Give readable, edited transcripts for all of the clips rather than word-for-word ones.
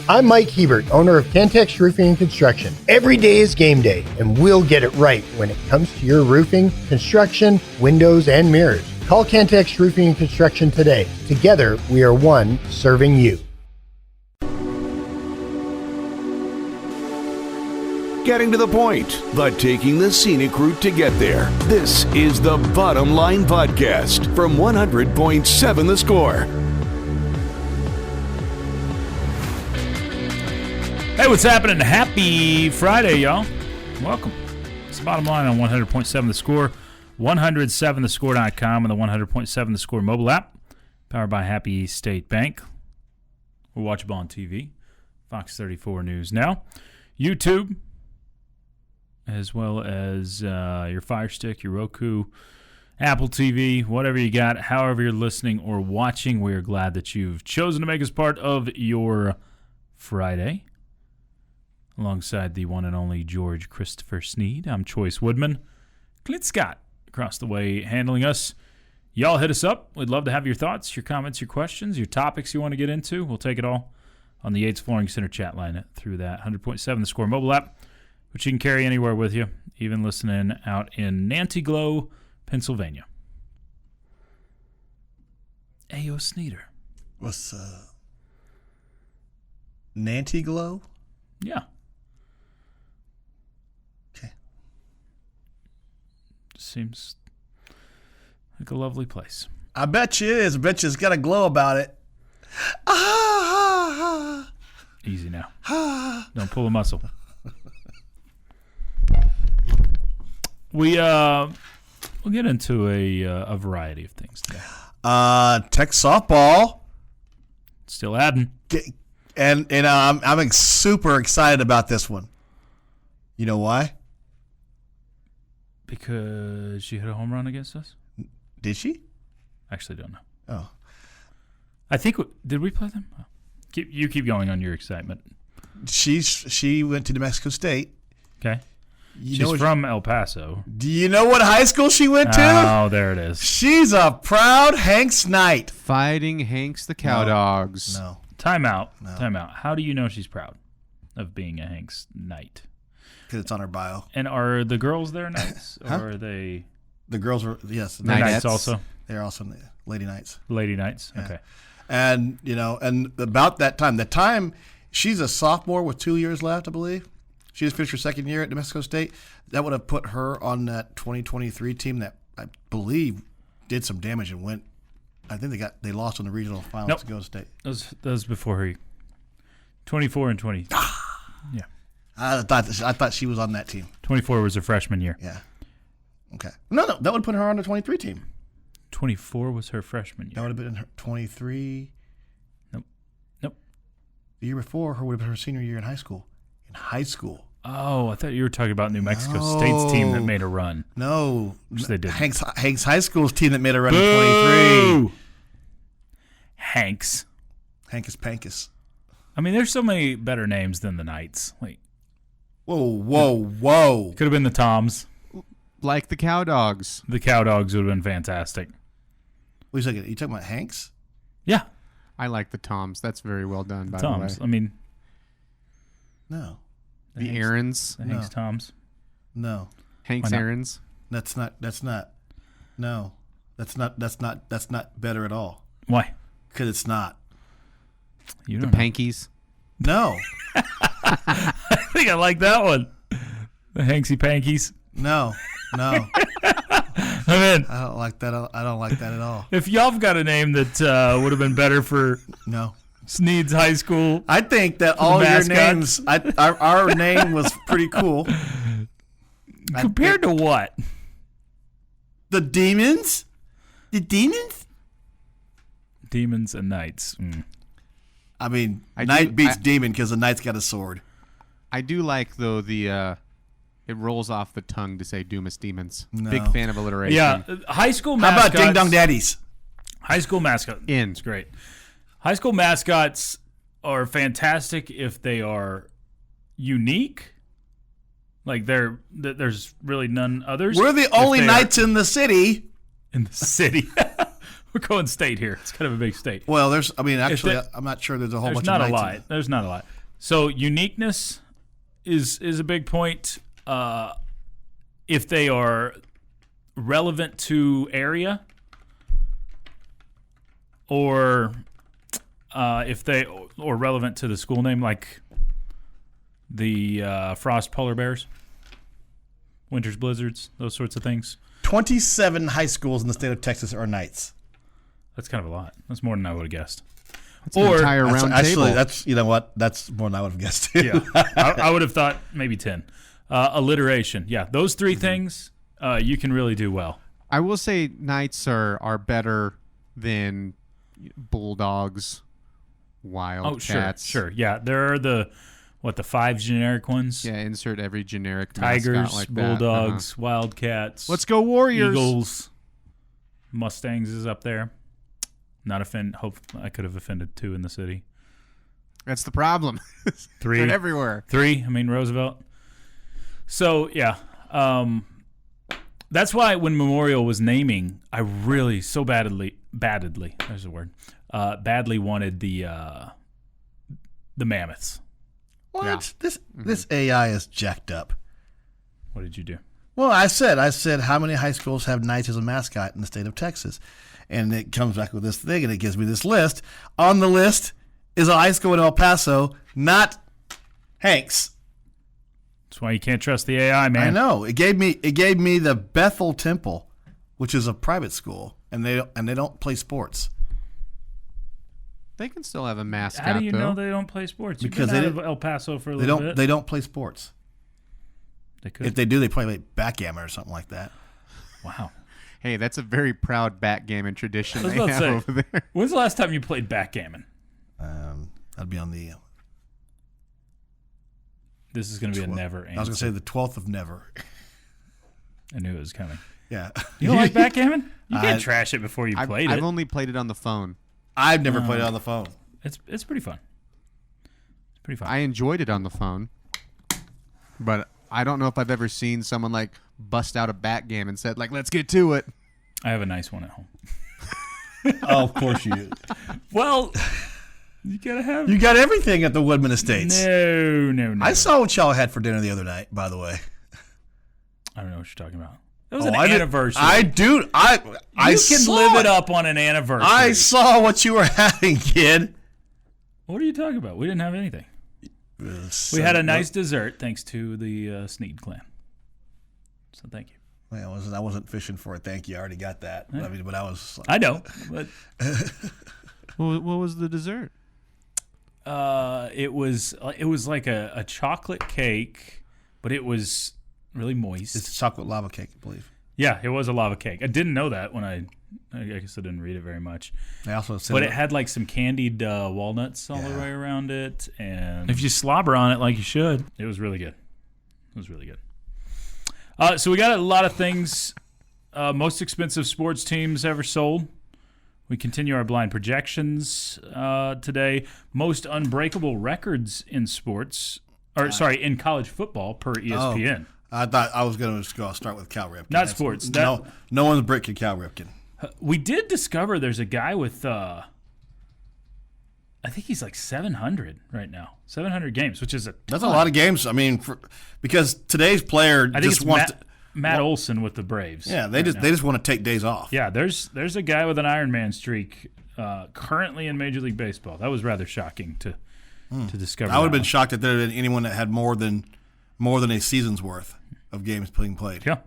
I'm Mike Hebert, owner of Cantex Roofing and Construction. Every day is game day, and we'll get it right when it comes to your roofing, construction, windows, and mirrors. Call Cantex Roofing and Construction today. Together, we are one serving you. Getting to the point, but taking the scenic route to get there. This is the Bottom Line Podcast from 100.7 The Score. Hey, what's happening? Happy Friday, y'all. Welcome. It's the Bottom Line on 100.7 The Score, 107thescore.com, and the 100.7 The Score mobile app, powered by Happy State Bank. We're watchable on TV, Fox 34 News Now, YouTube, as well as your Fire Stick, your Roku, Apple TV, whatever you got, however you're listening or watching. We are glad that you've chosen to make us part of your Friday. Alongside the one and only George Christopher Snead, I'm Chois Woodman. Clint Scott across the way handling us. Y'all hit us up. We'd love to have your thoughts, your comments, your questions, your topics you want to get into. We'll take it all on the Yates Flooring Center chat line through that 100.7 The Score mobile app, which you can carry anywhere with you, even listening out in Nantiglow, Pennsylvania. Ayo Sneeder. What's Nantiglow? Yeah. Okay. Seems like a lovely place. I bet you it is. I bet you it's got a glow about it. Easy now. Don't pull a muscle. We'll get into a variety of things today. Tech softball. Still adding. And I'm super excited about this one. You know why? Because she hit a home run against us? Did she? Actually, don't know. Oh. I think did we play them? You keep going on your excitement. She went to New Mexico State. Okay. She's from El Paso. Do you know what high school she went to? Oh, there it is. She's a proud Hanks Knight. Fighting Hanks the Cowdogs. No. Time out. No. Time out. How do you know she's proud of being a Hanks Knight? Because it's on her bio. And are the girls there Knights? Huh? Or are they? The girls were, yes. They're Knights also? They're also Lady Knights. Lady Knights? Yeah. Okay. And, and about that time, she's a sophomore with 2 years left, I believe. She just finished her second year at New Mexico State. That would have put her on that 2023 team that I believe did some damage and went. I think they lost in the regional finals to go to state. That was before her 24 and 20. Yeah. I thought she was on that team. 24 was her freshman year. Yeah. Okay. No, that would put her on the 23 team. 24 was her freshman year. That would have been her 23. Nope. The year before her would have been her senior year in high school. Oh, I thought you were talking about New Mexico State's team that made a run. No. Which they didn't. Hanks High School's team that made a run in 23. Hanks Pankus. I mean, there's so many better names than the Knights. Like, whoa. Could have been the Toms. Like the Cowdogs. The Cowdogs would have been fantastic. Wait a second. Are you talking about Hanks? Yeah. I like the Toms. That's very well done, by Toms. the way. I mean, No. The Aarons. the Hanks Toms. No. Hanks Why not? Aarons. That's not. No. That's not better at all. Why? Because it's not. You The don't know. Pankies. No. I think I like that one. The Hanksy Pankies. No. I'm in. I don't like that. I don't like that at all. If y'all have got a name that would have been better for No. Snead's high school. I think that all your mascots. names, our name was pretty cool. Compared to what? The Demons? The Demons? Demons and Knights. I mean, I Knight do- beats I- Demon because the Knight's got a sword. I do like, though, the it rolls off the tongue to say Dumas Demons. No. Big fan of alliteration. Yeah, high school How mascots. about Ding Dong Daddies? High school mascot. In. It's great. High school mascots are fantastic if they are unique. Like there's really none others. We're the If only they are Knights in the city. in the city. We're going state here. It's kind of a big state. Well, I'm not sure there's a whole There's bunch not of a nights. lot. There's not a lot. So uniqueness is a big point. If they are relevant to area, or or relevant to the school name, like the Frost Polar Bears, Winter's Blizzards, those sorts of things. 27 high schools in the state of Texas are Knights. That's kind of a lot. That's more than I would have guessed. That's an entire round Actually, table. that's you know what? That's more than I would have guessed too. Yeah, I would have thought maybe 10. Alliteration. Yeah, those three things you can really do well. I will say Knights are better than Bulldogs, Wildcats. Sure. Yeah, there are the 5 generic ones? Yeah, insert every generic Tigers, mascot like that. Bulldogs, Wildcats. Let's go Warriors. Eagles, Mustangs is up there. Not offend. Hope I could have offended 2 in the city. That's the problem. 3 They're everywhere. 3. I mean Roosevelt. So yeah, that's why when Memorial was naming, I really so badly. There's a word. Badly wanted the Mammoths. What? Yeah. This AI is jacked up. What did you do? Well, I said how many high schools have Knights as a mascot in the state of Texas? And it comes back with this thing, and it gives me this list. On the list is a high school in El Paso, not Hanks. That's why you can't trust the AI, man. I know. It gave me the Bethel Temple, which is a private school, and they don't play sports. They can still have a mascot. How do you though. know they don't play sports? Because You've they been out of El Paso for a little bit. They don't play sports. They could. If they do, they play like backgammon or something like that. Wow. Hey, that's a very proud backgammon tradition I was they about to have say, over there. When's the last time you played backgammon? That'd be on the. This is going to be a never answer. I was going to say the 12th of never. I knew it was coming. Yeah. You don't like backgammon? You can't trash it before you played I've it. only played it on the phone. I've never played it on the phone. It's pretty fun. It's pretty fun. I enjoyed it on the phone, but I don't know if I've ever seen someone like bust out a backgammon and said like, "Let's get to it." I have a nice one at home. Oh, of course you do. Well, you gotta have. You got everything at the Woodman Estates. No. I saw what y'all had for dinner the other night, by the way. I don't know what you're talking about. It was an anniversary. I You can saw live it up on an anniversary. I saw what you were having, kid. What are you talking about? We didn't have anything. We had a nice dessert thanks to the Snead clan. So thank you. Well, I wasn't fishing for a thank you. I already got that. Yeah. I mean, but I was. I know, but What was the dessert? it was like a chocolate cake, but it was really moist. It's a chocolate lava cake, I believe. Yeah, it was a lava cake. I didn't know that when I guess I didn't read it very much. I also said, But it had like some candied walnuts all the way around it, and if you slobber on it like you should, it was really good. It was really good. So we got a lot of things. Most expensive sports teams ever sold. We continue our blind projections today. Most unbreakable records in sports, in college football per ESPN. I thought I was going to start with Cal Ripken. Not sports. No one's breaking Cal Ripken. We did discover there's a guy with, I think he's like 700 right now. 700 games, which is That's a lot of games. I mean, because today's player I think just it's wants Matt Olson with the Braves. Yeah, they just want to take days off. Yeah, there's a guy with an Ironman streak currently in Major League Baseball. That was rather shocking to discover. I would have been shocked if there had been anyone that had more than a season's worth of games being played. Yeah.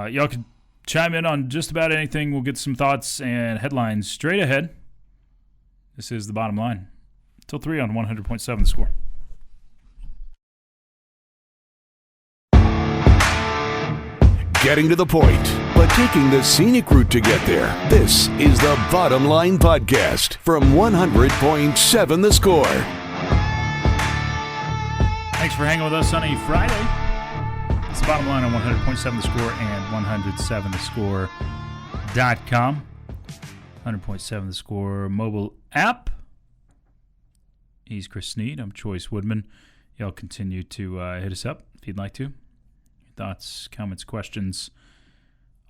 Y'all can chime in on just about anything. We'll get some thoughts and headlines straight ahead. This is The Bottom Line. Till 3 on 100.7 The Score. Getting to the point, but taking the scenic route to get there. This is the Bottom Line Podcast from 100.7 The Score. Thanks for hanging with us on a Friday. It's The Bottom Line on 100.7 The Score and 107thescore.com. 100.7 The Score mobile app. He's Chris Snead. I'm Chois Woodman. Y'all continue to hit us up if you'd like to. Thoughts, comments, questions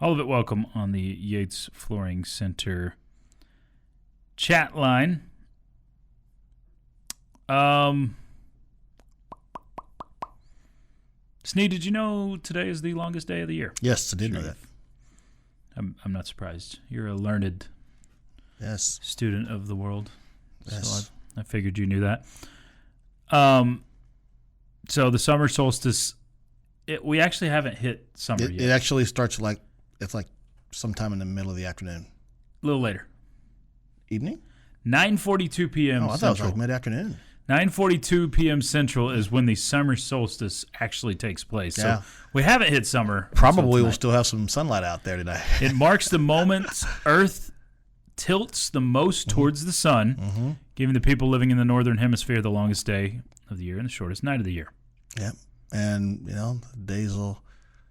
All of it welcome on the Yates Flooring Center chat line. Snead, did you know today is the longest day of the year? Yes, I did know that. I'm not surprised. You're a learned student of the world. Yes. So I figured you knew that. So the summer solstice, we actually haven't hit summer yet. It actually starts it's like sometime in the middle of the afternoon. A little later. Evening? 9:42 p.m. Oh, I thought Central. it was like mid-afternoon. 9:42 p.m. Central is when the summer solstice actually takes place. Yeah. So we haven't hit summer. Probably until we'll tonight. still have some sunlight out there today. It marks the moment Earth tilts the most towards the sun, giving the people living in the northern hemisphere the longest day of the year and the shortest night of the year. Yep. And, the days will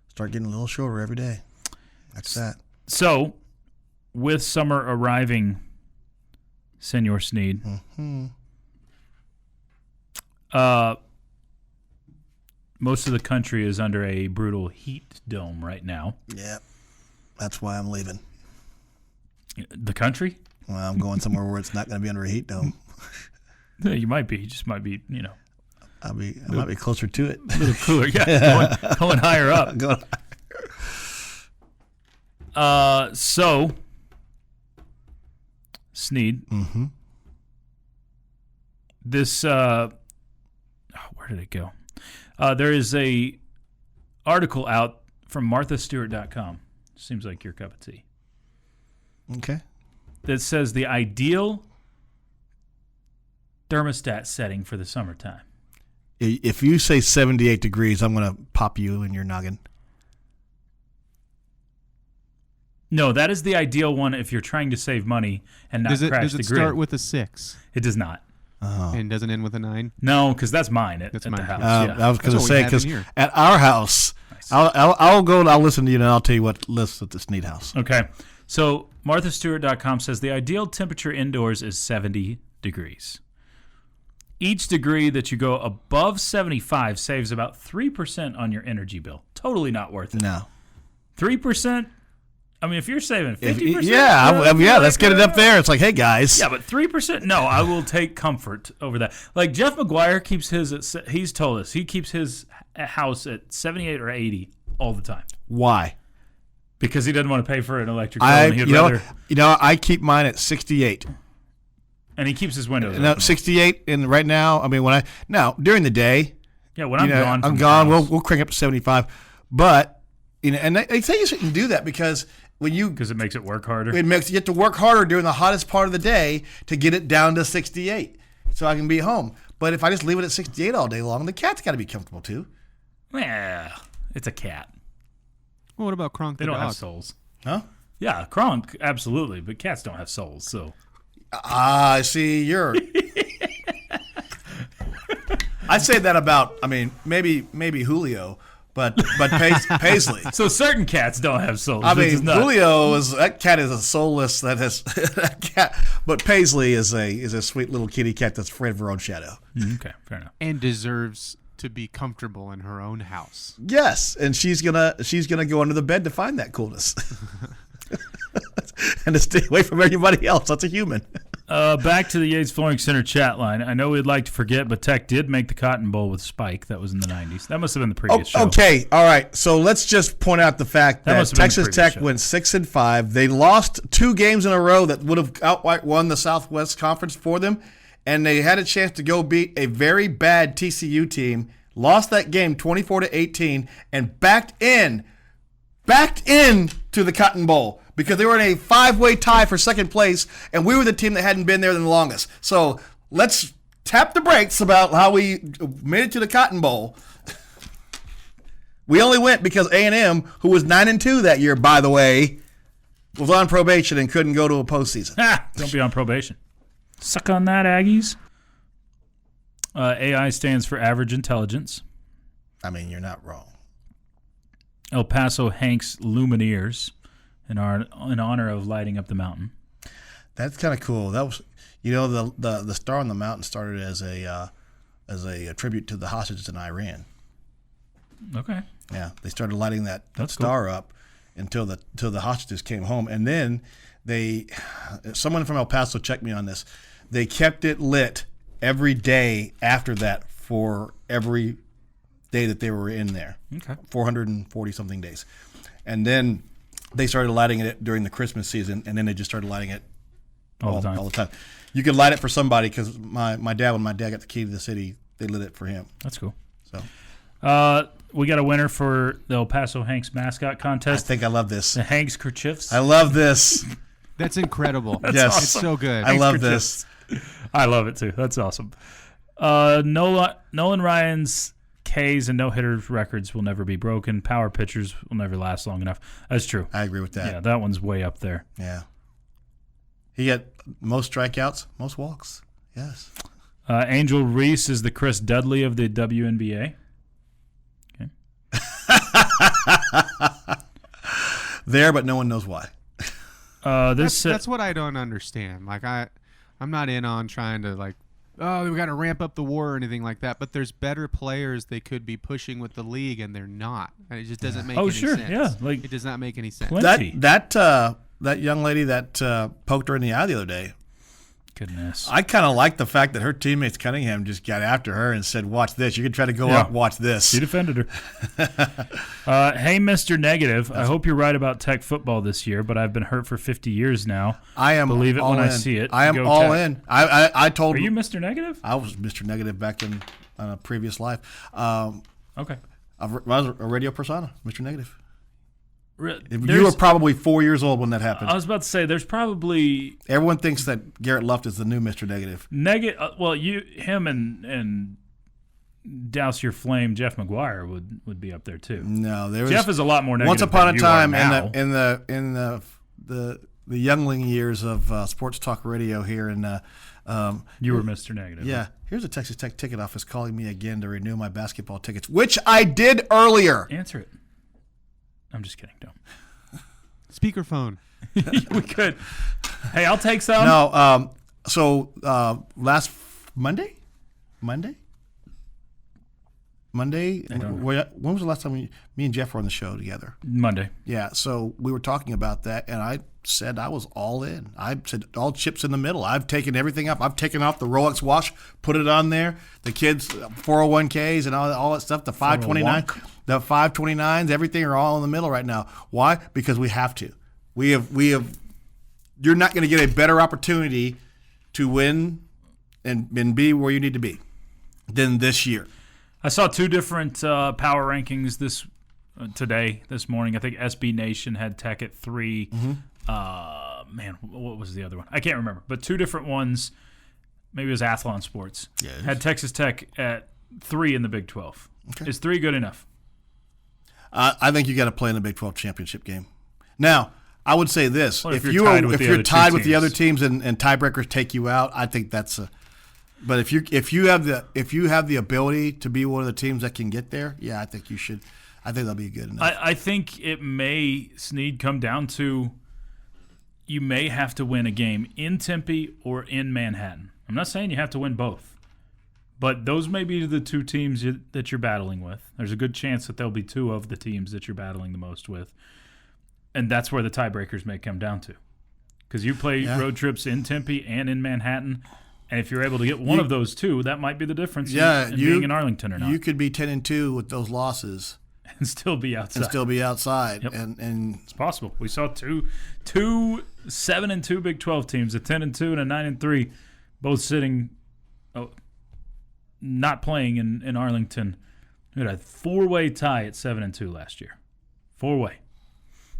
start getting a little shorter every day. That's that. So, with summer arriving, Senor Snead, most of the country is under a brutal heat dome right now. Yep. That's why I'm leaving. The country? Well, I'm going somewhere where it's not going to be under a heat dome. Yeah, you might be. You just might be, I might be closer to it. a little cooler. Yeah, going higher up. So, Snead, this, where did it go? There is a article out from marthastewart.com. Seems like your cup of tea. Okay. That says the ideal thermostat setting for the summertime. If you say 78 degrees, I'm going to pop you in your noggin. No, that is the ideal one if you're trying to save money and not Does crash it the grid. start with a 6 It does not. and doesn't end with a 9? No, because that's mine at mine. the house. I was going to That's what we say, have because in here. at our house, I'll go and I'll listen to you and I'll tell you what lists at the Snead house. Okay. So marthastewart.com says the ideal temperature indoors is 70 degrees. Each degree that you go above 75 saves about 3% on your energy bill. Totally not worth it. No. 3%? I mean, if you're saving 50%. Yeah, let's get it up there. It's like, hey, guys. Yeah, but 3%? No, I will take comfort over that. Like Jeff McGuire keeps his, he's told us, he keeps his house at 78 or 80 all the time. Why? Because he doesn't want to pay for an electric bill. And he'd rather, I keep mine at 68. and he keeps his windows No, open. 68, and right now, I mean, during the day, Yeah, when I'm gone from I'm the gone. house. We'll crank up to 75. But, and they say you shouldn't do that because Because it makes it work harder. you have to work harder during the hottest part of the day to get it down to 68 so I can be home. But if I just leave it at 68 all day long, the cat's got to be comfortable too. Yeah, it's a cat. Well, what about Kronk They the don't dog? have souls. Huh? Yeah, Kronk, absolutely, but cats don't have souls. So I see. I say that about. I mean, maybe Julio, but Paisley. so certain cats don't have souls. I which is mean, nuts. that cat is a soulless. That has that cat. But Paisley is a sweet little kitty cat that's afraid of her own shadow. Okay, fair enough. And deserves to be comfortable in her own house. Yes, and she's gonna go under the bed to find that coolness, and to stay away from everybody else. That's a human. Back to the Yates Flooring Center chat line. I know we'd like to forget, but Tech did make the Cotton Bowl with Spike. That was in the 90s. That must have been the previous show. Okay, all right. So let's just point out the fact That that must have been the Texas previous Tech show. went 6-5. They lost 2 games in a row that would have outright won the Southwest Conference for them, and they had a chance to go beat a very bad TCU team. Lost that game 24-18 and backed in to the Cotton Bowl because they were in a 5-way tie for second place, and we were the team that hadn't been there the longest. So let's tap the brakes about how we made it to the Cotton Bowl. We only went because A&M, who was 9-2 that year, by the way, was on probation and couldn't go to a postseason. Don't be on probation. Suck on that, Aggies. AI stands for average intelligence. I mean, you're not wrong. El Paso Hanks Lumineers in honor of lighting up the mountain. That's kind of cool. That was, the Star on the Mountain started as a tribute to the hostages in Iran. Okay. Yeah, they started lighting that That's star up, until the hostages came home, and then someone from El Paso checked me on this. They kept it lit every day after that for every day that they were in there. Okay. 440 something days, and then they started lighting it during the Christmas season, and then they just started lighting it all the time. You could light it for somebody because my dad, when my dad got the key to the city, they lit it for him. That's cool. So we got a winner for the El Paso Hanks mascot I contest. think I love this. The Hanks kerchiefs. I love this. That's incredible. Yes. It's so good. I love this. I love it too. That's awesome. Nolan Ryan's Ks and no-hitters records will never be broken. Power pitchers will never last long enough. That's true. I agree with that. Yeah, that one's way up there. Yeah. He got most strikeouts, most walks. Yes. Angel Reese is the Chris Dudley of the WNBA. Okay. There, but no one knows why. That's what I don't understand. Like I'm not in on trying to like, oh, we got to ramp up the war or anything like that. But there's better players they could be pushing with the league, and they're not. And it just doesn't make any sense. Yeah, like it does not make any sense. plenty. That young lady that poked her in the eye the other day. Goodness. I kind of like the fact that her teammates Cunningham just got after her and said, "Watch this. You can try to go up. Watch this." She defended her. Hey, Mr. Negative. I hope you're right about Tech football this year, but I've been hurt for 50 years now. I am. Believe it all when in. I see it. I am Go all Tech. in. I told. Are you Mr. Negative? I was Mr. Negative back in a previous life. Okay. I was a radio persona, Mr. Negative. You There's- were probably 4 years old when that happened. I was about to say, there's probably Everyone thinks that Garrett Luft is the new Mr. Negative. well, him and Douse Your Flame, Jeff McGuire would be up there too. No, there was Jeff is a lot more negative. once upon than a you are time now. in the youngling years of sports talk radio here in You were Mr. Negative. yeah. Here's a Texas Tech ticket office calling me again to renew my basketball tickets, which I did earlier. Answer it. I'm just kidding. Don't. Speakerphone. We could. Hey, I'll take some. No. So last Monday. When was the last time me and Jeff were on the show together? Monday. Yeah, so we were talking about that, and I said I was all in. I said all chips in the middle. I've taken everything up. I've taken off the Rolex watch, put it on there, the kids' 401ks and all that stuff, the 529, the 529s, everything are all in the middle right now. Why? Because we have to. We have. You're not going to get a better opportunity to win and be where you need to be than this year. I saw two different power rankings this morning. I think SB Nation had Tech at 3. Mm-hmm. Man, what was the other one? I can't remember. But two different ones. Maybe it was Athlon Sports. Yes. Had Texas Tech at 3 in the Big 12. Okay. Is 3 good enough? I think you got to play in the Big 12 championship game. Now, I would say this: Well, if you're tied with the other teams. teams and tiebreakers take you out, I think that's a. But if you have the ability to be one of the teams that can get there, yeah, I think you should. I think that'll be good enough. I think it may, Snead, come down to you may have to win a game in Tempe or in Manhattan. I'm not saying you have to win both, but those may be the two teams that you're battling with. There's a good chance that there'll be two of the teams that you're battling the most with, and that's where the tiebreakers may come down to. Because you play road trips in Tempe and in Manhattan, and if you're able to get one of those two, that might be the difference in being in Arlington or not. You could be 10-2 with those losses and still be outside. Yep. And it's possible. We saw two 7-2 Big 12 teams, a 10-2 and a 9-3, both sitting, not playing in Arlington. We had a 4-way tie at 7-2 last year. 4-way.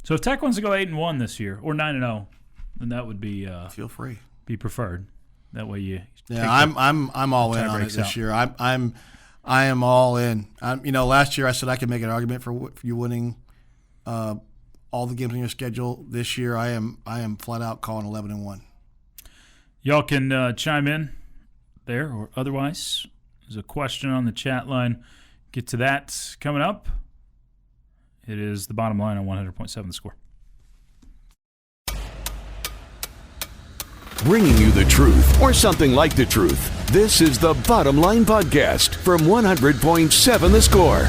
So if Tech wants to go 8-1 this year or 9-0, then that would be feel free. Be preferred. That way you. I'm all in on it this year. I am all in. Last year I said I could make an argument for you winning all the games on your schedule. This year I am flat out calling 11-1. Y'all can chime in there or otherwise. There's a question on the chat line. Get to that coming up. It is the bottom line on 100.7 The Score. Bringing you the truth, or something like the truth. This is the Bottom Line Podcast from 100.7 The Score.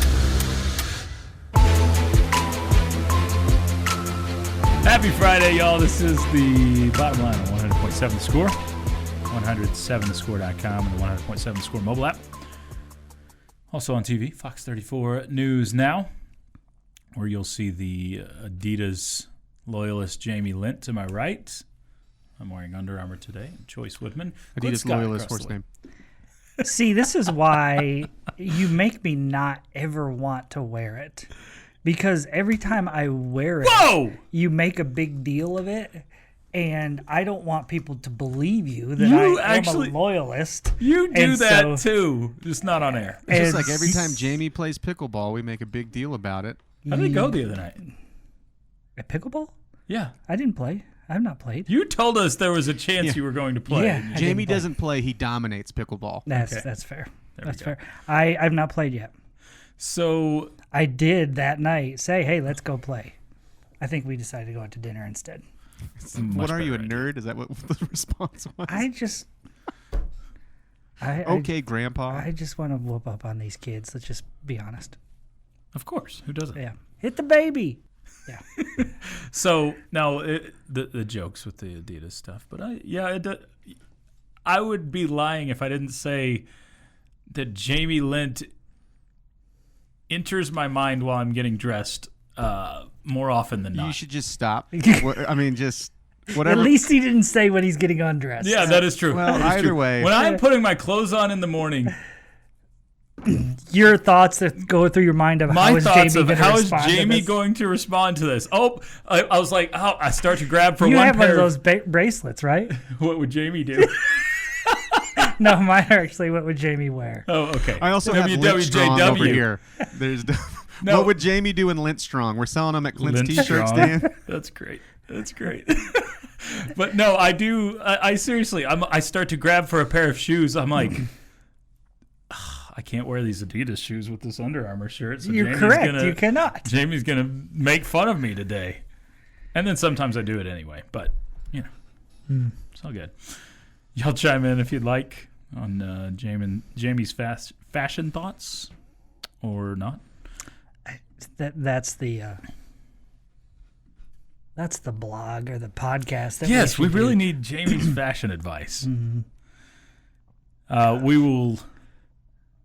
Happy Friday, y'all. This is the bottom line on 100.7 The Score, 107thescore.com, and the 100.7 The Score mobile app. Also on TV, Fox 34 News Now, where you'll see the Adidas loyalist Jamie Lent to my right. I'm wearing Under Armour today. Chois Woodman. Adidas loyalist, horse name. See, this is why you make me not ever want to wear it. Because every time I wear it, you make a big deal of it. And I don't want people to believe you that I am a loyalist. You do that too, just not on air. It's just like every time Jamie plays pickleball, we make a big deal about it. How did it go the other night? At pickleball? Yeah. I didn't play. I've not played. You told us there was a chance you were going to play. Yeah, Jamie doesn't play. He dominates pickleball. That's fair. That's fair. I've not played yet. So I did that night say, hey, let's go play. I think we decided to go out to dinner instead. What are you, a nerd? Is that what the response was? Okay, Grandpa. I just want to whoop up on these kids. Let's just be honest. Of course. Who doesn't? Yeah. Hit the baby. Yeah. So now the jokes with the Adidas stuff, but I would be lying if I didn't say that Jamie Lent enters my mind while I'm getting dressed more often than not. You should just stop. I mean, just whatever. At least he didn't say when he's getting undressed. Yeah, that is true. Well, either way. When I'm putting my clothes on in the morning, your thoughts that go through your mind of how is Jamie going to respond to this? Oh, I was like, I start to grab for you one have pair. One of those bracelets, right? What would Jamie do? No, mine are actually what would Jamie wear. Oh, okay. I also have Lint Strong over here. There's what would Jamie do in Lint Strong? We're selling them at Clint's T-shirt stand. That's great. That's great. But no, I do. I seriously, I start to grab for a pair of shoes. I'm like, I can't wear these Adidas shoes with this Under Armour shirt. So You're correct. You cannot. Jamie's going to make fun of me today. And then sometimes I do it anyway. But, it's all good. Y'all chime in if you'd like on Jamie's fashion thoughts or not. That's the blog or the podcast. Yes, we really need Jamie's fashion advice. Mm-hmm.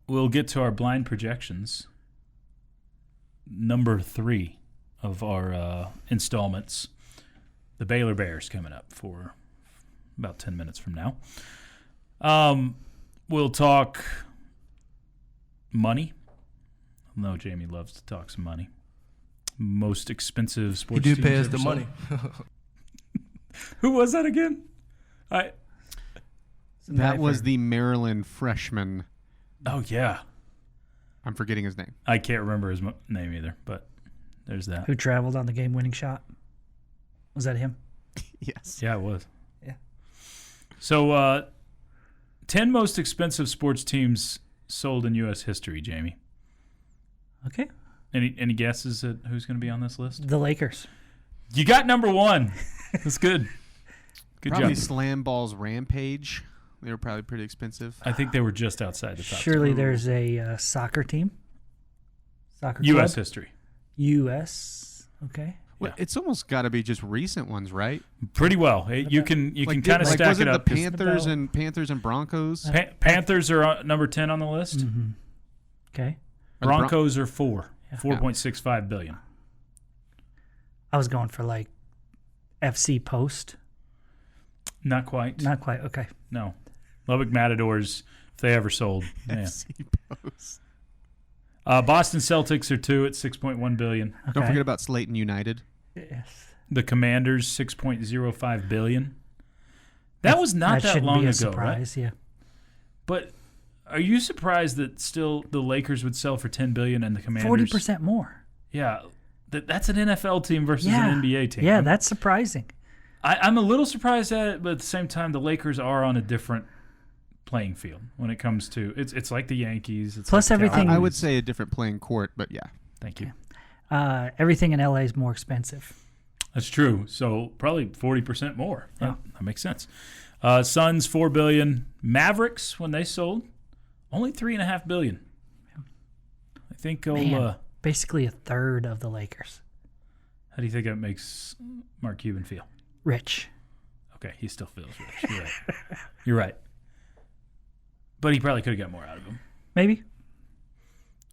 We'll get to our blind projections. Number 3 of our installments. The Baylor Bears coming up for about 10 minutes from now. We'll talk money. I know Jamie loves to talk some money. Most expensive sports teams. You do pay us the money. Who was that again? That was the Maryland freshman. Oh, yeah. I'm forgetting his name. I can't remember his name either, but there's that. Who traveled on the game-winning shot? Was that him? Yes. Yeah, it was. Yeah. So, 10 most expensive sports teams sold in U.S. history, Jamie. Okay. Any guesses at who's going to be on this list? The Lakers. You got number 1. That's good. Good probably job. Slam Ball's Rampage. They were probably pretty expensive. I think they were just outside the top. Surely there's a soccer team. Soccer U.S. club? history. U.S. Okay. Well, it's almost got to be just recent ones, right? Pretty well. You can kind of stack it up. The Panthers and Broncos. Panthers are number 10 on the list. Mm-hmm. Okay. Broncos are 4. Yeah. $4.65 billion. I was going for like FC Post. Not quite. Not quite. Okay. No. Lubbock Matadors, if they ever sold. FC Post. Boston Celtics are 2 at $6.1 billion. Okay. Don't forget about Slayton United. Yes. The Commanders, $6.05 billion. That was not that long ago, surprise, right? Yeah. But are you surprised that still the Lakers would sell for $10 billion and the Commanders 40% more? Yeah, that's an NFL team versus an NBA team. Yeah, that's surprising. I'm a little surprised at it, but at the same time, the Lakers are on a different playing field when it comes to it's like the Yankees. It's Plus like everything. I would say a different playing court, but yeah. Thank you. Everything in LA is more expensive. That's true. So probably 40% more. Yeah. That makes sense. Suns $4 billion. Mavericks when they sold only $3.5 billion. I think basically a third of the Lakers. How do you think that makes Mark Cuban feel? Rich. Okay, he still feels rich. You're right. You're right. But he probably could have got more out of him. Maybe.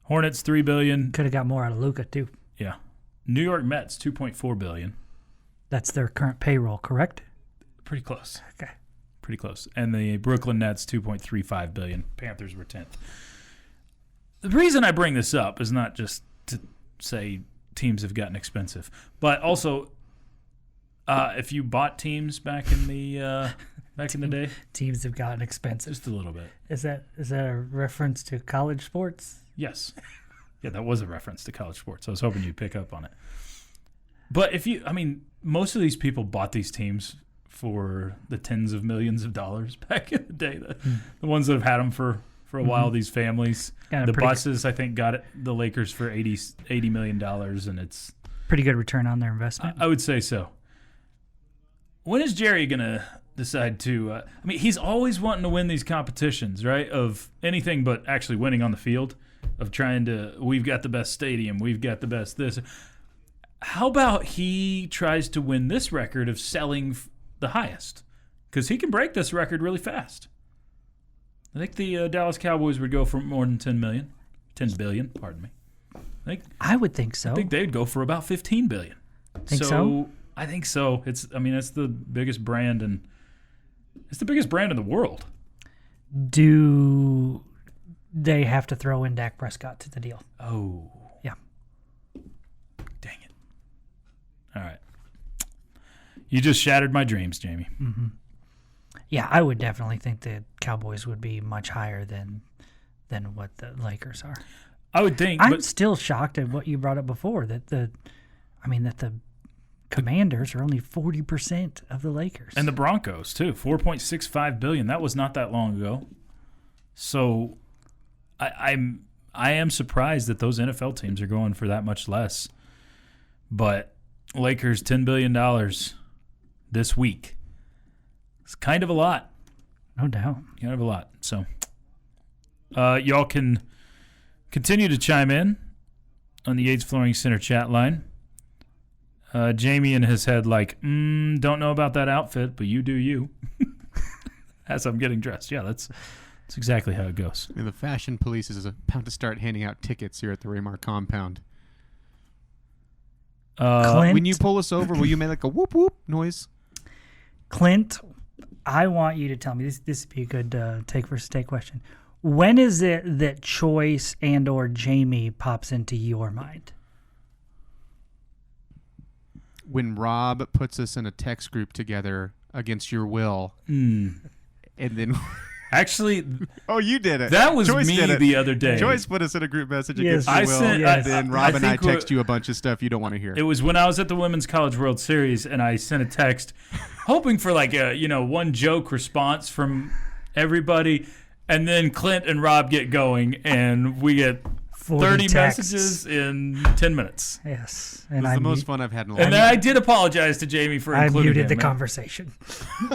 Hornets, $3 billion. Could have got more out of Luka, too. Yeah. New York Mets, $2.4 billion. That's their current payroll, correct? Pretty close. Okay. Pretty close. And the Brooklyn Nets, $2.35 billion. Panthers were 10th. The reason I bring this up is not just to say teams have gotten expensive, but also if you bought teams back in the day, teams have gotten expensive. Just a little bit. Is that a reference to college sports? Yes. Yeah, that was a reference to college sports. I was hoping you'd pick up on it. But most of these people bought these teams for the tens of millions of dollars back in the day. The ones that have had them for a while, these families. The buses, I think, got the Lakers for $80 million, and it's pretty good return on their investment. I would say so. When is Jerry going to decide to he's always wanting to win these competitions, right, of anything but actually winning on the field, of trying to, we've got the best stadium, we've got the best this. How about he tries to win this record of selling the highest? Because he can break this record really fast. I think the Dallas Cowboys would go for more than $10 billion, pardon me. I would think so. I think they'd go for about $15 billion. Think so? I think so. It's the biggest brand, and it's the biggest brand in the world. Do they have to throw in Dak Prescott to the deal? Oh. Yeah. Dang it. All right. You just shattered my dreams, Jamie. Mm-hmm. Yeah, I would definitely think the Cowboys would be much higher than what the Lakers are. I would think. I'm still shocked at what you brought up before, that the Commanders are only 40% of the Lakers. And the Broncos, too, $4.65 billion. That was not that long ago. So I am surprised that those NFL teams are going for that much less. But Lakers, $10 billion this week. It's kind of a lot. No doubt. Kind of a lot. So y'all can continue to chime in on the Yates Flooring Center chat line. Jamie in his head don't know about that outfit, but you do you. As I'm getting dressed. Yeah, that's exactly how it goes. And the fashion police is about to start handing out tickets here at the Raymar compound. When you pull us over, will you make a whoop whoop noise? Clint, I want you to tell me, this would be a good take versus take question. When is it that Chois and or Jamie pops into your mind? When Rob puts us in a text group together against your will, and then actually, oh, you did it. That was Choice me the other day. Choice put us in a group message against your will, and then Rob and I text you a bunch of stuff you don't want to hear. It was when I was at the Women's College World Series, and I sent a text, hoping for one joke response from everybody, and then Clint and Rob get going, and we get 30 messages in 10 minutes. Yes. And it was the most fun I've had in a long time. And then I did apologize to Jamie for including him. I muted the conversation.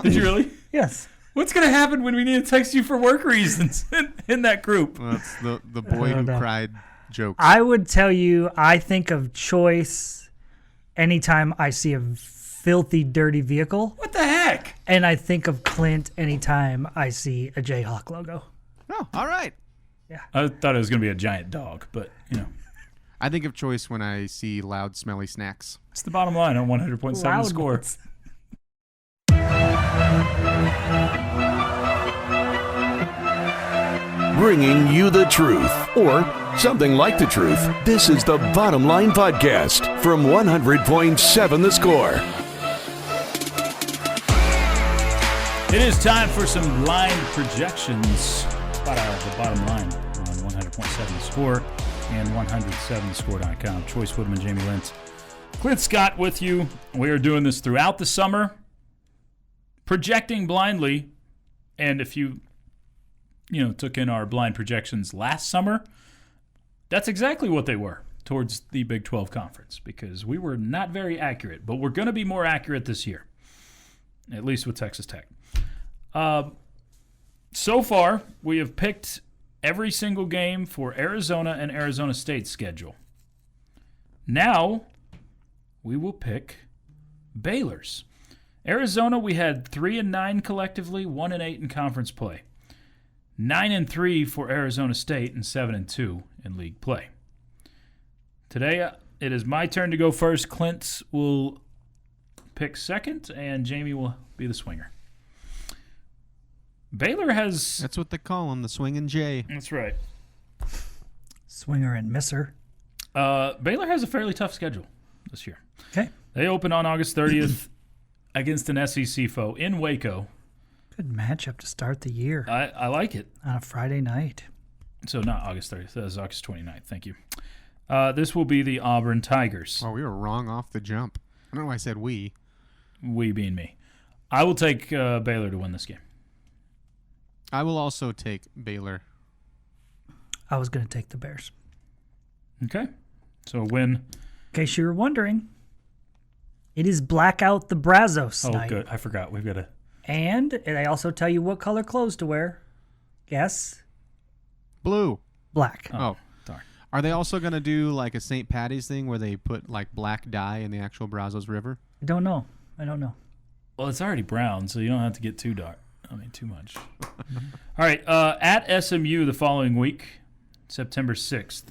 Did you really? Yes. What's going to happen when we need to text you for work reasons in that group? Well, that's the boy who cried joke. I would tell you, I think of Choice anytime I see a filthy, dirty vehicle. What the heck? And I think of Clint anytime I see a Jayhawk logo. Oh, all right. Yeah. I thought it was going to be a giant dog, but, I think of Choice when I see loud, smelly snacks. It's the bottom line on 100.7 The Score. Ones. Bringing you the truth, or something like the truth. This is the Bottom Line Podcast from 100.7 The Score. It is time for some line projections. The bottom line on 100.7 The Score and 107thescore.com. Choice Woodman, Jamie Lentz, Clint Scott with you. We are doing this throughout the summer, projecting blindly. And if you took in our blind projections last summer, that's exactly what they were towards the Big 12 Conference, because we were not very accurate, but we're going to be more accurate this year, at least with Texas Tech. So far, we have picked every single game for Arizona and Arizona State's schedule. Now, we will pick Baylor's. Arizona, we had 3-9 collectively, 1-8 in conference play. 9-3 for Arizona State, and 7-2 in league play. Today, it is my turn to go first. Clint will pick second, and Jamie will be the swinger. Baylor has... That's what they call him, the swinging J. That's right. Swinger and misser. Baylor has a fairly tough schedule this year. Okay. They open on August 30th against an SEC foe in Waco. Good matchup to start the year. I like it. On a Friday night. So not August 30th. That was August 29th. Thank you. This will be the Auburn Tigers. Oh, we were wrong off the jump. I don't know why I said we. We being me. I will take Baylor to win this game. I will also take Baylor. I was going to take the Bears. Okay. So a win. In case you were wondering, it is Blackout the Brazos night. Oh, good. I forgot. We've got to... And they also tell you what color clothes to wear. Guess? Blue. Black. Oh. Darn. Are they also going to do like a St. Patty's thing where they put like black dye in the actual Brazos River? I don't know. Well, it's already brown, so you don't have to get too dark. I mean, too much. All right. At SMU the following week, September 6th.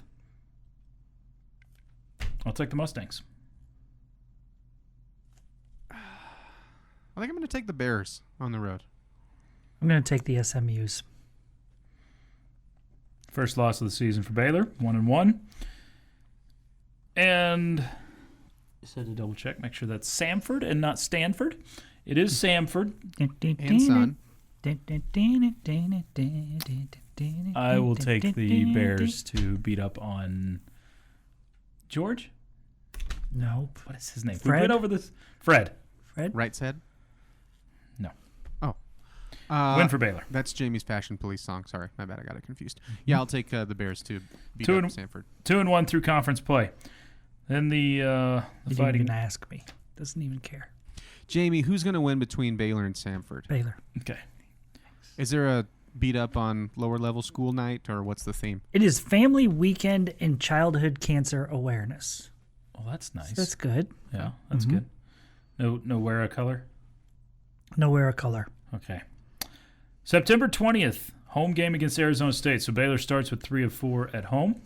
I'll take the Mustangs. I think I'm going to take the Bears on the road. I'm going to take the SMUs. First loss of the season for Baylor, 1-1. And just had to double check, make sure that's Samford and not Stanford. It is Samford. And Son. I will take the Bears to beat up on George. Nope. What is his name? Fred? We went over this. Fred. Right's head? No. Oh. Win for Baylor. That's Jamie's Passion Police song. Sorry, my bad. I got it confused. Yeah, I'll take the Bears to beat up Sanford. 2-1 through conference play. Then the He didn't fighting. even ask me. Doesn't even care. Jamie, who's going to win between Baylor and Sanford? Baylor. Okay. Is there a beat up on lower level school night, or what's the theme? It is Family Weekend and Childhood Cancer Awareness. Well, that's nice. That's good. Yeah, that's good. No wear a color? No wear a color. Okay. September 20th, home game against Arizona State. So Baylor starts with 3 of 4 at home.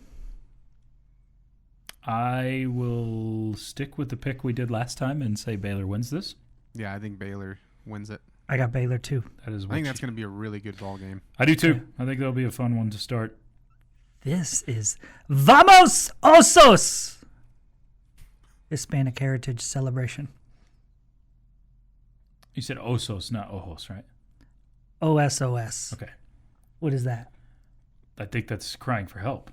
I will stick with the pick we did last time and say Baylor wins this. Yeah, I think Baylor wins it. I got Baylor too. That is. I think that's going to be a really good ball game. I do too. I think that'll be a fun one to start. This is Vamos Osos! Hispanic Heritage Celebration. You said Osos, not Ojos, right? OSOS. Okay. What is that? I think that's crying for help.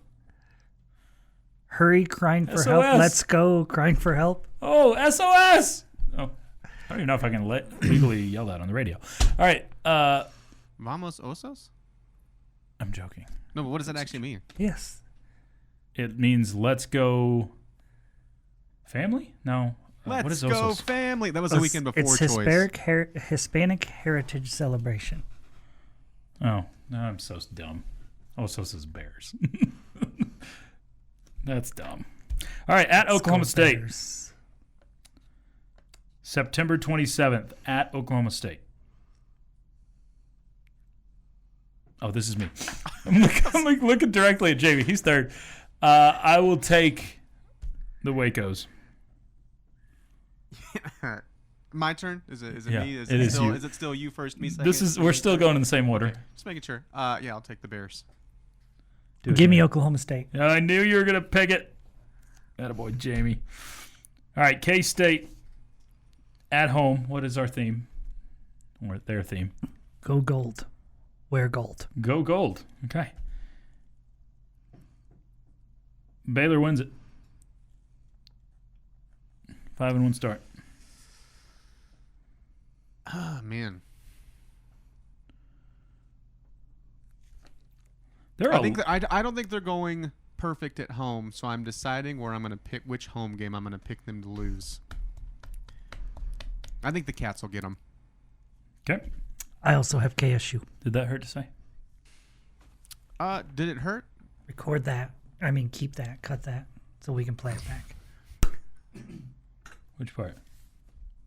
Hurry, crying for SOS. help. Let's go, crying for help. Oh, SOS! Oh, I don't even know if I can legally yell that on the radio. All right. Vamos Osos? I'm joking. No, but what does that actually mean? Yes. It means let's go family? No. What Let's is go Osos? family. That was the weekend before It's Choice. Hispanic Heritage Celebration. Oh, no, I'm so dumb. Osos is Bears. That's dumb. All right, at Oklahoma State. Bears. September 27th at Oklahoma State. Oh, this is me. I'm looking directly at Jamie. He's third. I will take the Wacos. My turn? Is it Yeah, me? Is it is still, you. Is it still you first, me second? We're still going in the same order. Okay, just making sure. Yeah, I'll take the Bears. Do it, Give me Jamie. Oklahoma State. I knew you were going to pick it. Attaboy, Jamie. All right, K-State at home. What is our theme? Or their theme? Go gold. Wear gold. Go gold. Okay. Baylor wins it. 5-1 start. Oh, man. I don't think they're going perfect at home, so I'm deciding where I'm going to pick which home game I'm going to pick them to lose. I think the Cats will get them. Okay. I also have KSU. Did that hurt to say? Did it hurt? Record that. I mean, keep that. Cut that. So we can play it back. Which part?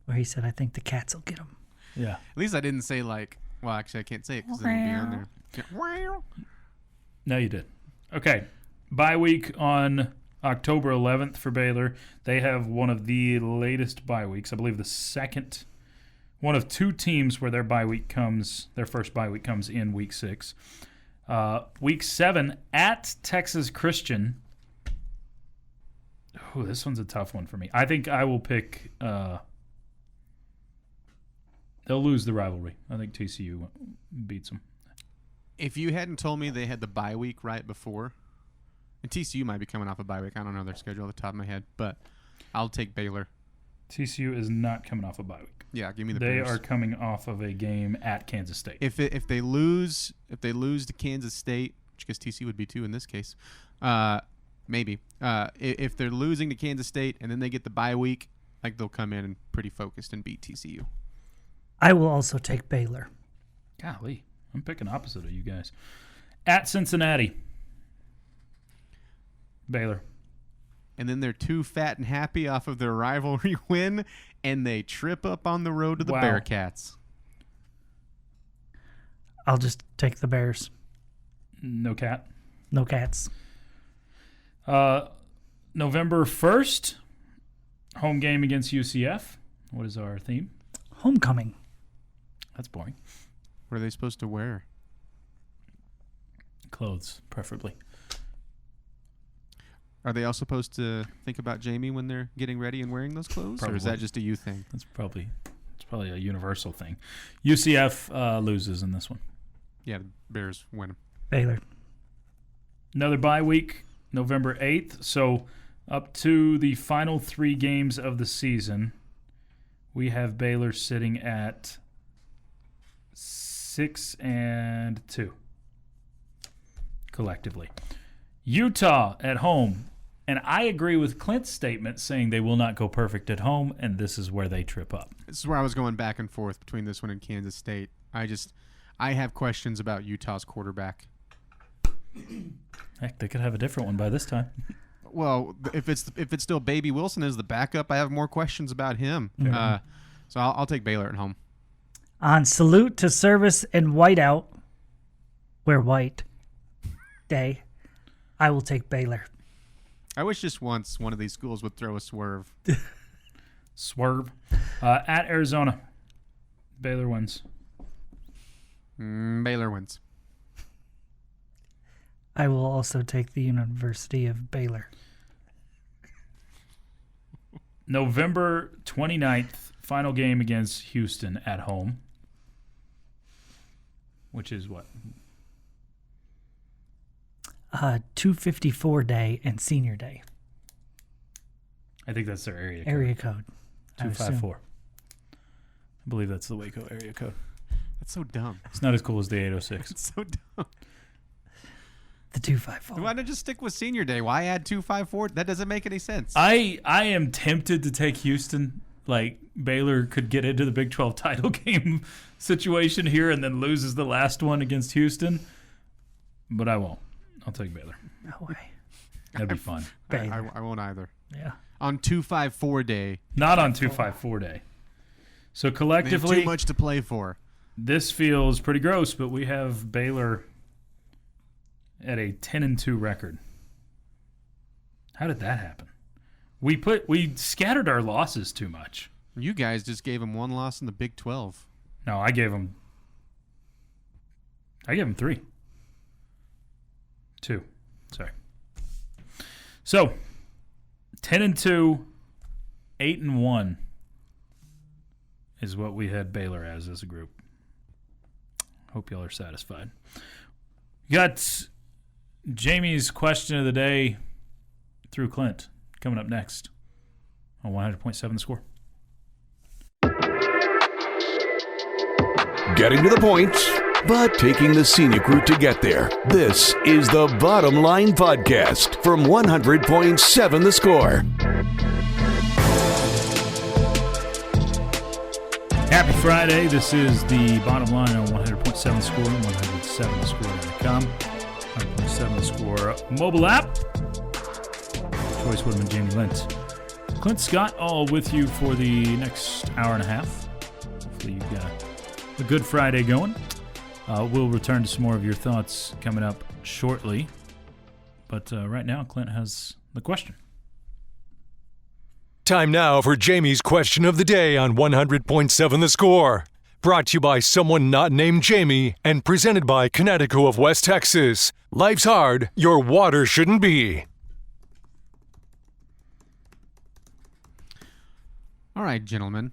Where he said, I think the cats will get him. Yeah. At least I didn't say well, actually I can't say it because it'll be on there. No, you did. Okay. Bye week on October 11th for Baylor. They have one of the latest bye weeks. I believe the second, one of two teams where their first bye week comes in week 6. Week 7 at Texas Christian. Oh, this one's a tough one for me. I think I will pick. They'll lose the rivalry. I think TCU beats them. If you hadn't told me they had the bye week right before, and TCU might be coming off a bye week. I don't know their schedule at the top of my head, but I'll take Baylor. TCU is not coming off a bye week. Yeah, give me the They Bears. are coming off of a game at Kansas State. If they lose to Kansas State, which I guess TCU would be too in this case, maybe. If they're losing to Kansas State and then they get the bye week, like they'll come in and pretty focused and beat TCU. I will also take Baylor. Golly, I'm picking opposite of you guys. At Cincinnati, Baylor. And then they're too fat and happy off of their rivalry win, and they trip up on the road to the Bearcats. I'll just take the Bears. No cat. No cats. November 1st, home game against UCF. What is our theme? Homecoming. That's boring. What are they supposed to wear? Clothes, preferably. Are they all supposed to think about Jamie when they're getting ready and wearing those clothes? Or is that just a you thing? It's probably a universal thing. UCF loses in this one. Yeah, the Bears win them. Baylor. Another bye week, November 8th. So up to the final 3 games of the season, we have Baylor sitting at 6-2 collectively. Utah at home. And I agree with Clint's statement saying they will not go perfect at home, and this is where they trip up. This is where I was going back and forth between this one and Kansas State. I have questions about Utah's quarterback. Heck, they could have a different one by this time. Well, if it's still Baby Wilson as the backup, I have more questions about him. So I'll take Baylor at home. On salute to service and whiteout, wear white day, I will take Baylor. I wish just once one of these schools would throw a swerve. Swerve. At Arizona, Baylor wins. Baylor wins. I will also take the University of Baylor. November 29th, final game against Houston at home, which is what? 254 day and senior day. I think that's their area code. Area code. 254. I believe that's the Waco area code. That's so dumb. It's not as cool as the 806. It's so dumb. The 254. Why not just stick with senior day? Why add 254? That doesn't make any sense. I am tempted to take Houston. Like, Baylor could get into the Big 12 title game situation here and then loses the last one against Houston. But I won't. I'll take Baylor. No way. That'd be fun. I won't either. Yeah. On 254 day. Not on 254 day. So collectively, too much to play for. This feels pretty gross, but we have Baylor at a 10-2 record. How did that happen? We scattered our losses too much. You guys just gave them one loss in the Big 12. No, I gave them 3. 2. Sorry. So, 10-2, 8-1 is what we had Baylor as a group. Hope y'all are satisfied. Got Jamie's question of the day through Clint coming up next on 100.7 The Score. Getting to the point, but taking the scenic route to get there. This is the Bottom Line Podcast from 100.7 The Score. Happy Friday. This is the Bottom Line on 100.7 The Score and 107thescore.com. 100.7 The Score mobile app. Chois Woodman, Jamie Lent. Clint Scott, all with you for the next hour and a half. Hopefully you've got a good Friday going. We'll return to some more of your thoughts coming up shortly. But right now, Clint has the question. Time now for Jamie's question of the day on 100.7 The Score. Brought to you by someone not named Jamie and presented by Connecticut of West Texas. Life's hard, your water shouldn't be. All right, gentlemen.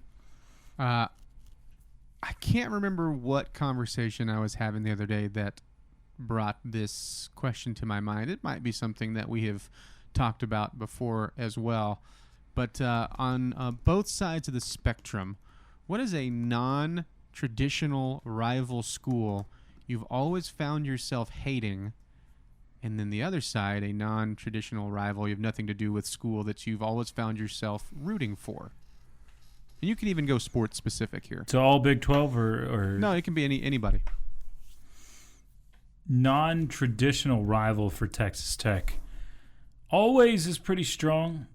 I can't remember what conversation I was having the other day that brought this question to my mind. It might be something that we have talked about before as well. But on both sides of the spectrum, what is a non-traditional rival school you've always found yourself hating? And then the other side, a non-traditional rival you have nothing to do with school that you've always found yourself rooting for. And you can even go sports specific here. So all Big 12 or No, it can be anybody. Non-traditional rival for Texas Tech. Always is pretty strong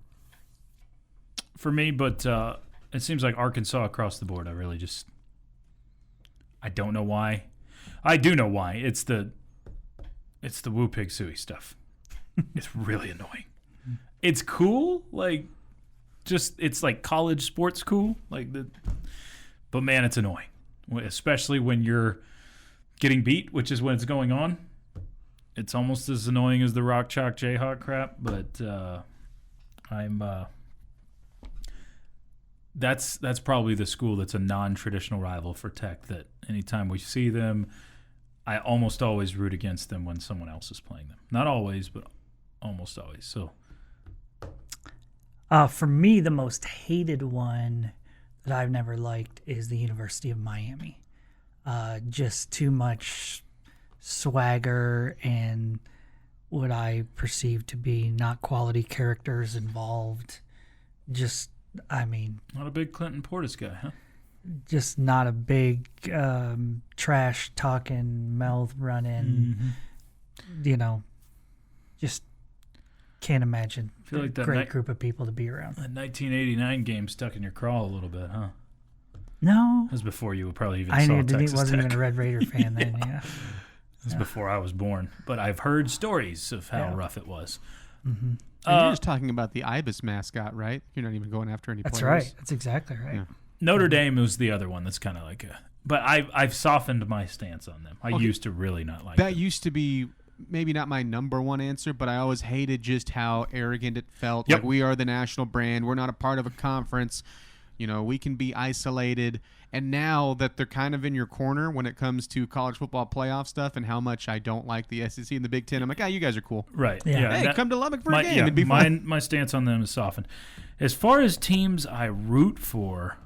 for me, but it seems like Arkansas across the board. I don't know why. I do know why. It's the Woo Pig Suey stuff. It's really annoying. It's cool, it's like college sports cool, but man, it's annoying, especially when you're getting beat, which is when it's going on. It's almost as annoying as the Rock Chalk Jayhawk crap, but that's probably the school that's a non-traditional rival for Tech, that anytime we see them, I almost always root against them when someone else is playing them. Not always, but almost always. So for me, the most hated one that I've never liked is the University of Miami. Just too much swagger and what I perceive to be not quality characters involved. Not a big Clinton Portis guy, huh? Just not a big trash talking, mouth running. Just can't imagine I feel like that great group of people to be around. That 1989 game stuck in your craw a little bit, huh? No, That was before you probably even I saw wasn't Texas Tech. even a Red Raider fan then. Yeah, This was before I was born, but I've heard stories of how rough it was. Mm-hmm. And you're just talking about the Ibis mascot, right? You're not even going after any that's players. right. That's exactly right. Yeah. Notre Dame was the other one that's kind of like a... But I've softened my stance on them. I used to really not like them. That used to be maybe not my number one answer, but I always hated just how arrogant it felt. Yep. Like, we are the national brand. We're not a part of a conference. We can be isolated. And now that they're kind of in your corner when it comes to college football playoff stuff and how much I don't like the SEC and the Big Ten, I'm like, you guys are cool. Right. Yeah. Hey, come to Lubbock for a game. It'd be fun. My stance on them is softened. As far as teams I root for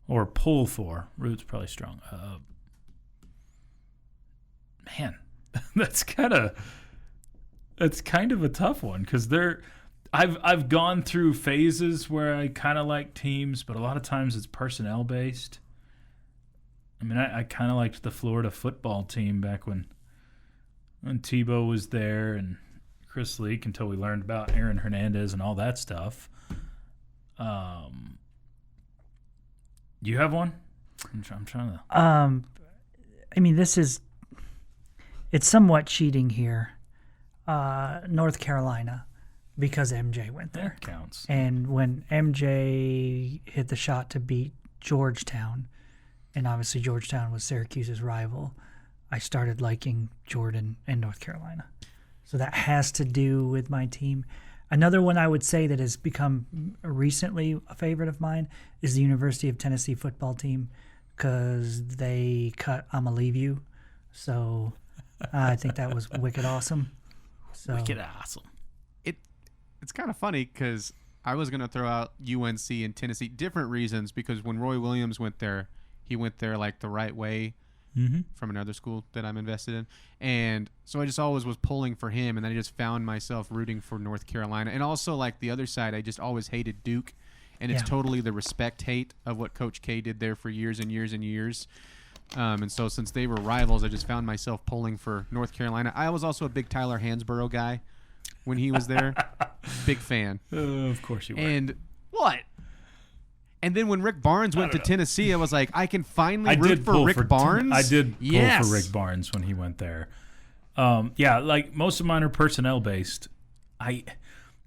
or pull for, root's probably strong. Man, that's kind of a tough one because I've gone through phases where I kind of like teams, but a lot of times it's personnel based. I mean, I kind of liked the Florida football team back when Tebow was there and Chris Leak, until we learned about Aaron Hernandez and all that stuff. You have one? I'm trying to. It's somewhat cheating here. North Carolina, because MJ went there. That counts. And when MJ hit the shot to beat Georgetown, and obviously Georgetown was Syracuse's rival, I started liking Jordan and North Carolina. So that has to do with my team. Another one I would say that has become recently a favorite of mine is the University of Tennessee football team, because they cut "I'ma Leave You." So I think that was wicked awesome. Wicked awesome. It's kind of funny because I was going to throw out UNC and Tennessee, different reasons, because when Roy Williams went there, he went there like the right way from another school that I'm invested in. And so I just always was pulling for him, and then I just found myself rooting for North Carolina. And also, like the other side, I just always hated Duke, and it's totally the respect hate of what Coach K did there for years and years and years. And so since they were rivals, I just found myself pulling for North Carolina. I was also a big Tyler Hansborough guy when he was there. Big fan. Of course you were. And What? And then when Rick Barnes went to Tennessee, I was like, I can finally root for Rick Barnes. I did pull for Rick Barnes when he went there. Yeah, like most of mine are personnel based.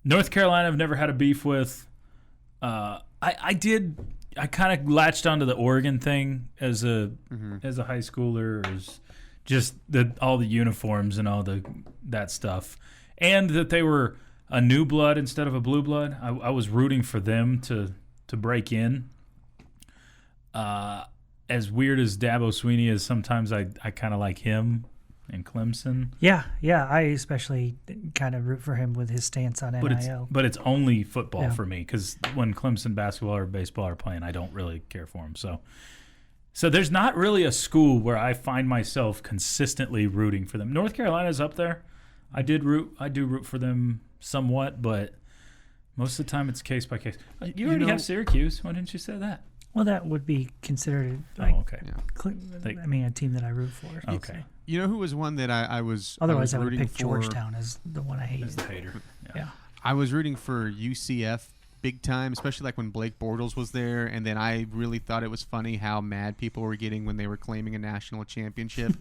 North Carolina I've never had a beef with. I kind of latched onto the Oregon thing as a high schooler, as just all the uniforms and all that stuff, and that they were a new blood instead of a blue blood. I was rooting for them to break in. As weird as Dabo Sweeney is, sometimes I kind of like him and Clemson. Yeah, I especially kind of root for him with his stance on NIL. But it's only football for me, because when Clemson basketball or baseball are playing, I don't really care for them. So there's not really a school where I find myself consistently rooting for them. North Carolina's up there. I do root for them somewhat, but most of the time it's case by case. You already have Syracuse. Why didn't you say that? Well, that would be considered okay. A team that I root for. Okay. So. You know who was one that I was Otherwise, I I would rooting pick for, Georgetown as the one I hate. As the hater. Yeah. I was rooting for UCF big time, especially like when Blake Bortles was there, and then I really thought it was funny how mad people were getting when they were claiming a national championship,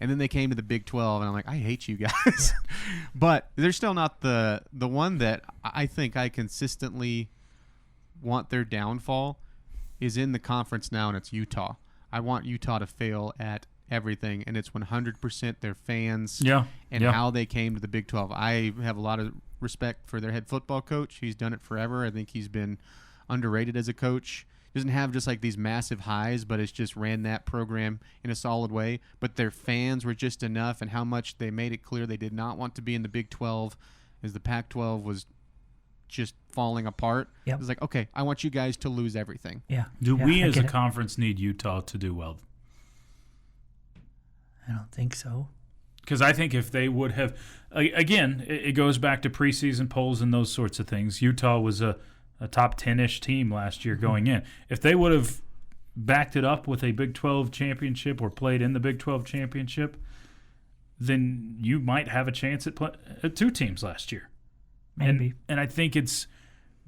and then they came to the Big 12, and I'm like, I hate you guys. But they're still not the one that I think I consistently want their downfall is in the conference now, and it's Utah. I want Utah to fail at everything, and it's 100% their fans and how they came to the Big 12. I have a lot of respect for their head football coach. He's done it forever. I think he's been underrated as a coach. Doesn't have just like these massive highs, but it's just ran that program in a solid way. But their fans were just enough, and how much they made it clear they did not want to be in the Big 12 as the Pac-12 was just falling apart. Yep. It was like, okay, I want you guys to lose everything. Yeah. Do we as a conference need Utah to do well? I don't think so. Because I think if they would have, again, it goes back to preseason polls and those sorts of things. Utah was a top 10-ish team last year going in. If they would have backed it up with a Big 12 championship or played in the Big 12 championship, then you might have a chance at two teams last year. Maybe. And I think it's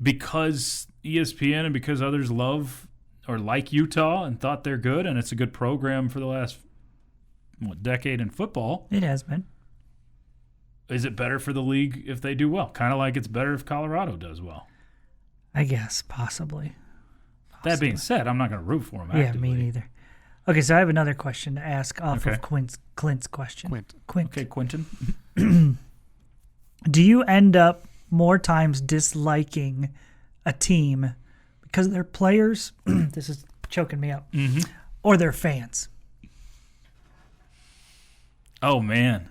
because ESPN and because others love or like Utah and thought they're good, and it's a good program for the last decade in football. It has been. Is it better for the league if they do well? Kind of like it's better if Colorado does well. I guess, possibly. That being said, I'm not going to root for them actively. Yeah, me neither. Okay, so I have another question to ask off of Clint's question. Quint. Okay, Quentin. Do you end up more times disliking a team because of their players? This is choking me up. Mm-hmm. Or their fans? Oh, man.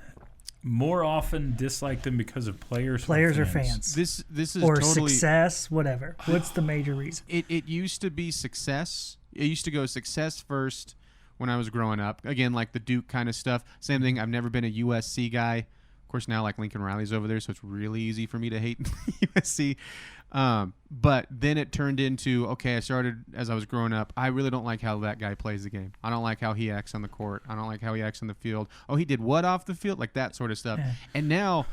More often dislike them because of players or fans. This is or totally success, whatever. What's the major reason? It used to be success. It used to go success first when I was growing up. Again, like the Duke kind of stuff. Same thing. I've never been a USC guy. Of course, now like Lincoln Riley's over there, so it's really easy for me to hate USC. But then it turned into, okay, I started as I was growing up. I really don't like how that guy plays the game. I don't like how he acts on the court. I don't like how he acts on the field. Oh, he did what off the field? Like that sort of stuff. Yeah. And now,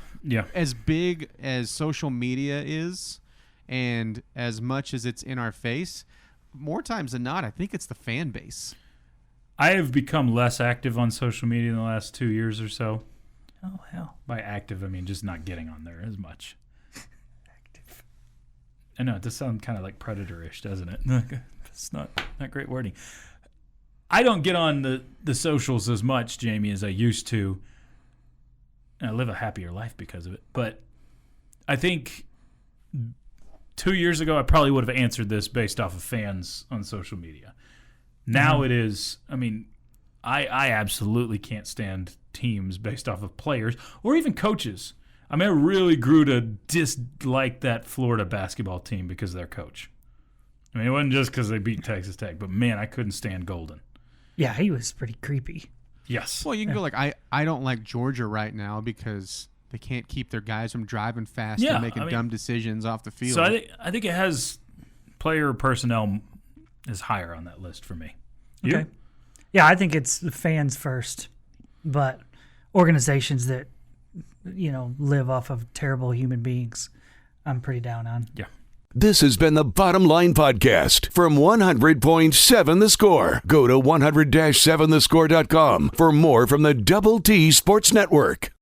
as big as social media is and as much as it's in our face, more times than not, I think it's the fan base. I have become less active on social media in the last 2 years or so. Oh, hell. By active, I mean just not getting on there as much. Active. I know, it does sound kind of like predator-ish, doesn't it? It's not great wording. I don't get on the socials as much, Jamie, as I used to. And I live a happier life because of it. But I think 2 years ago, I probably would have answered this based off of fans on social media. Now it is, I mean, I absolutely can't stand teams based off of players or even coaches. I mean, I really grew to dislike that Florida basketball team because of their coach. I mean, it wasn't just because they beat Texas Tech, but man, I couldn't stand Golden. Yeah, he was pretty creepy. Yes. Well, you can go like, I don't like Georgia right now because they can't keep their guys from driving fast and making dumb decisions off the field. So I think it has player personnel is higher on that list for me. You? Okay. Yeah, I think it's the fans first, but organizations that, live off of terrible human beings, I'm pretty down on. Yeah. This has been the Bottom Line Podcast from 100.7 The Score. Go to 100-7thescore.com for more from the Double T Sports Network.